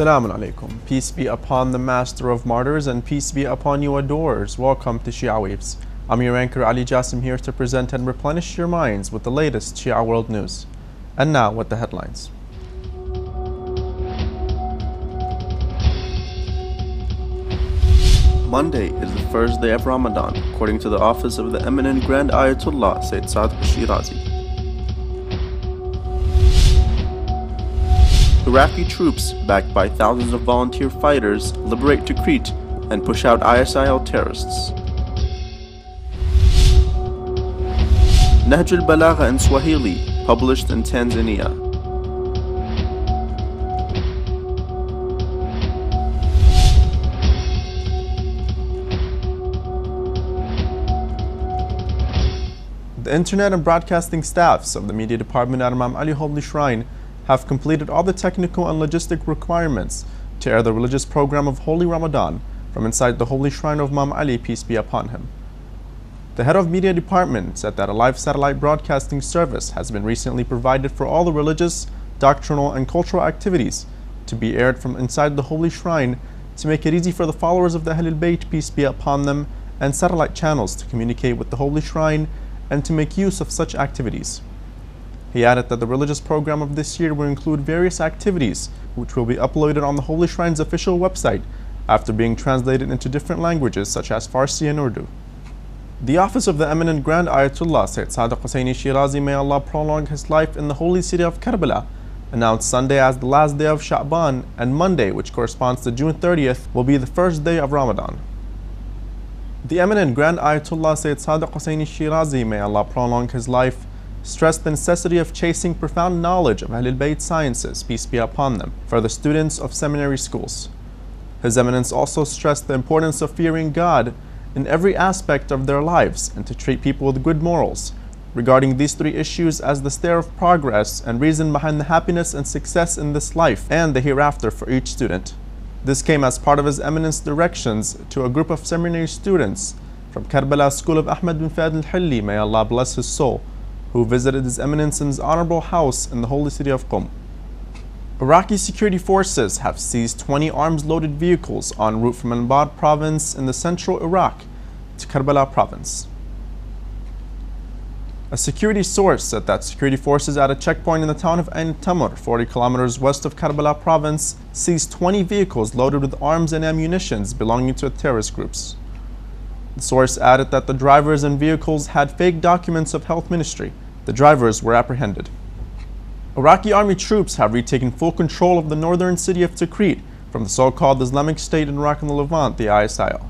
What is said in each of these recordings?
Assalamu alaikum. Peace be upon the Master of Martyrs and peace be upon you adorers. Welcome to Shia Waves. I'm your anchor Ali Jassim, here to present and replenish your minds with the latest Shia world news. And now with the headlines. Monday is the first day of Ramadan, according to the office of the eminent Grand Ayatollah Sayyid Sadiq Shirazi. Iraqi troops, backed by thousands of volunteer fighters, liberate Tikrit and push out ISIL terrorists. Nahi-ul-Balaghah in Swahili, published in Tanzania. The Internet and broadcasting staffs of the media department at Imam Ali Holy Shrine have completed all the technical and logistic requirements to air the religious program of Holy Ramadan from inside the Holy Shrine of Imam Ali, peace be upon him. The head of media department said that a live satellite broadcasting service has been recently provided for all the religious, doctrinal, and cultural activities to be aired from inside the Holy Shrine to make it easy for the followers of the Ahlul-Bayt, peace be upon them, and satellite channels to communicate with the Holy Shrine and to make use of such activities. He added that the religious program of this year will include various activities which will be uploaded on the Holy Shrine's official website after being translated into different languages such as Farsi and Urdu. The office of the eminent Grand Ayatollah Sayyid Sadiq Hussein Shirazi, may Allah prolong his life, in the holy city of Karbala, announced Sunday as the last day of Sha'ban, and Monday, which corresponds to June 30th, will be the first day of Ramadan. The eminent Grand Ayatollah Sayyid Sadiq Hussein Shirazi, may Allah prolong his life, stressed the necessity of chasing profound knowledge of Ahlul-Bayt sciences, peace be upon them, for the students of seminary schools. His Eminence also stressed the importance of fearing God in every aspect of their lives and to treat people with good morals, regarding these three issues as the stair of progress and reason behind the happiness and success in this life and the hereafter for each student. This came as part of His Eminence's directions to a group of seminary students from Karbala School of Ahmad bin Fahd al-Hilli, may Allah bless his soul, who visited His Eminence's honorable house in the holy city of Qom. Iraqi security forces have seized 20 arms-loaded vehicles en route from Anbar province in the central Iraq to Karbala province. A security source said that security forces at a checkpoint in the town of Ain Tamr, 40 kilometers west of Karbala province, seized 20 vehicles loaded with arms and ammunitions belonging to terrorist groups. The source added that the drivers and vehicles had fake documents of health ministry. The drivers were apprehended. Iraqi army troops have retaken full control of the northern city of Tikrit from the so-called Islamic State in Iraq and the Levant, the ISIL.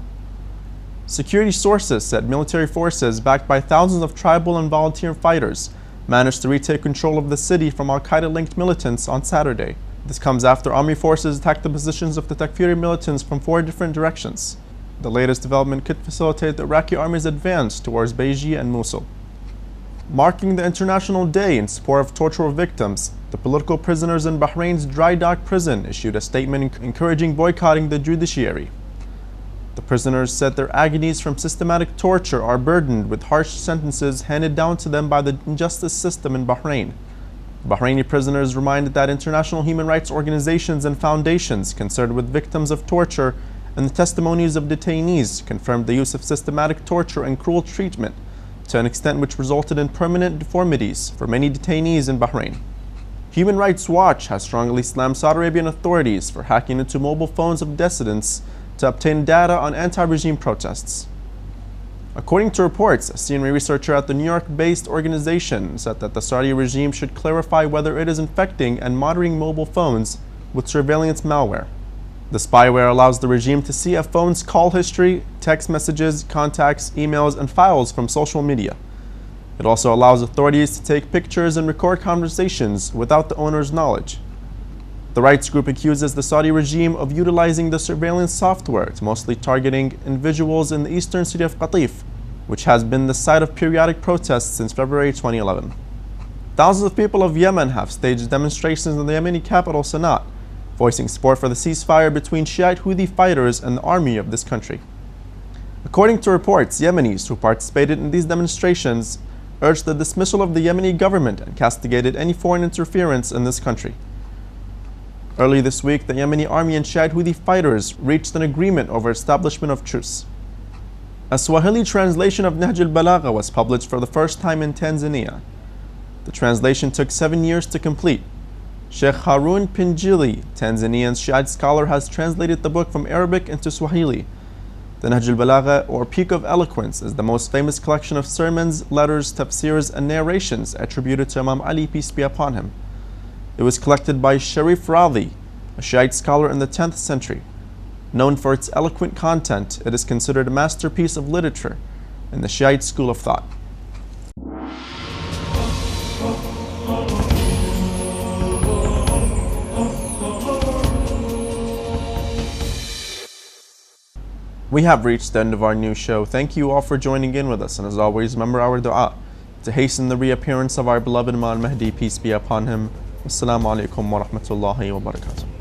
Security sources said military forces, backed by thousands of tribal and volunteer fighters, managed to retake control of the city from Al-Qaeda-linked militants on Saturday. This comes after army forces attacked the positions of the Takfiri militants from 4 different directions. The latest development could facilitate the Iraqi army's advance towards Bayji and Mosul. Marking the International Day in support of torture victims, the political prisoners in Bahrain's dry dock prison issued a statement encouraging boycotting the judiciary. The prisoners said their agonies from systematic torture are burdened with harsh sentences handed down to them by the injustice system in Bahrain. Bahraini prisoners reminded that international human rights organizations and foundations concerned with victims of torture and the testimonies of detainees confirmed the use of systematic torture and cruel treatment to an extent which resulted in permanent deformities for many detainees in Bahrain. Human Rights Watch has strongly slammed Saudi Arabian authorities for hacking into mobile phones of dissidents to obtain data on anti-regime protests. According to reports, a senior researcher at the New York-based organization said that the Saudi regime should clarify whether it is infecting and monitoring mobile phones with surveillance malware. The spyware allows the regime to see a phone's call history, text messages, contacts, emails, and files from social media. It also allows authorities to take pictures and record conversations without the owner's knowledge. The rights group accuses the Saudi regime of utilizing the surveillance software to mostly targeting individuals in the eastern city of Qatif, which has been the site of periodic protests since February 2011. Thousands of people of Yemen have staged demonstrations in the Yemeni capital, Sana'a, voicing support for the ceasefire between Shiite Houthi fighters and the army of this country. According to reports, Yemenis who participated in these demonstrations urged the dismissal of the Yemeni government and castigated any foreign interference in this country. Early this week, the Yemeni army and Shiite Houthi fighters reached an agreement over establishment of truce. A Swahili translation of Nahi-ul-Balaghah was published for the first time in Tanzania. The translation took 7 years to complete. Sheikh Harun Pinjili, Tanzanian Shiite scholar, has translated the book from Arabic into Swahili. The Nahi-ul-Balaghah, or Peak of Eloquence, is the most famous collection of sermons, letters, tafsirs, and narrations attributed to Imam Ali, peace be upon him. It was collected by Sharif Radhi, a Shiite scholar in the 10th century. Known for its eloquent content, it is considered a masterpiece of literature in the Shiite school of thought. We have reached the end of our new show. Thank you all for joining in with us, and as always, remember our dua to hasten the reappearance of our beloved Imam Mahdi, peace be upon him. Assalamu alaikum wa rahmatullahi wa barakatuh.